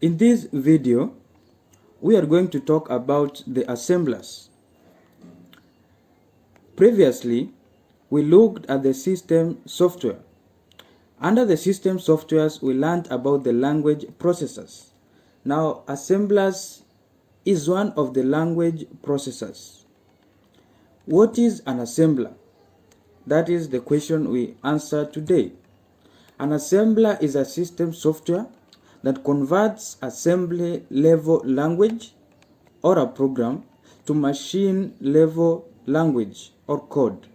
In this video, we are going to talk about the assemblers. Previously, we looked at the system software. Under the system softwares, we learned about the language processors. Now, assemblers is one of the language processors. What is an assembler? That is the question we answer today. An assembler is a system software that converts assembly level language or a program to machine level language or code.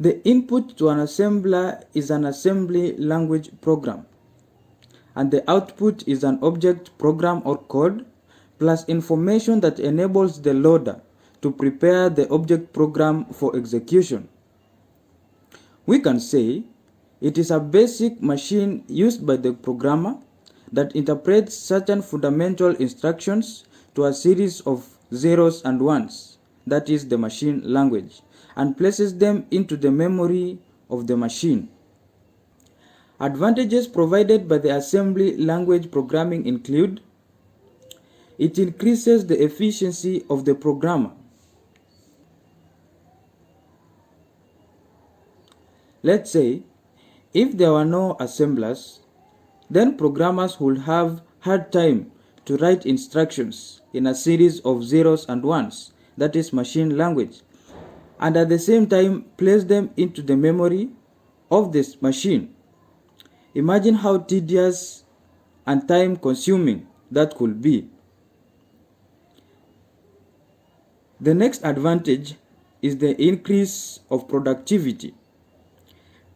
The input to an assembler is an assembly language program, and the output is an object program or code plus information that enables the loader to prepare the object program for execution. We can say it is a basic machine used by the programmer that interprets certain fundamental instructions to a series of zeros and ones, that is the machine language, and places them into the memory of the machine. Advantages provided by the assembly language programming include: it increases the efficiency of the programmer. Let's say, if there were no assemblers, then programmers would have hard time to write instructions in a series of zeros and ones, that is machine language, and at the same time place them into the memory of this machine. Imagine how tedious and time consuming that could be. The next advantage is the increase of productivity.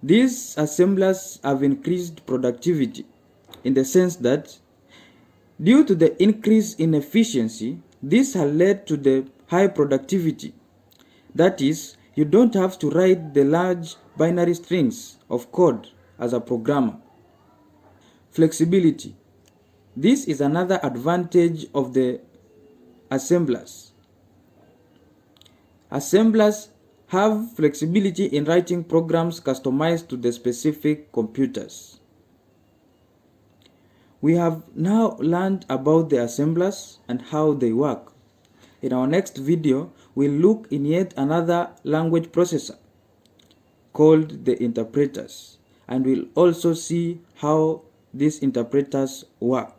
These assemblers have increased productivity in the sense that due to the increase in efficiency, this has led to the high productivity. That is, you don't have to write the large binary strings of code as a programmer. Flexibility. This is another advantage of the assemblers. Assemblers have flexibility in writing programs customized to the specific computers. We have now learned about the assemblers and how they work. In our next video, we'll look in yet another language processor called the interpreters, and we'll also see how these interpreters work.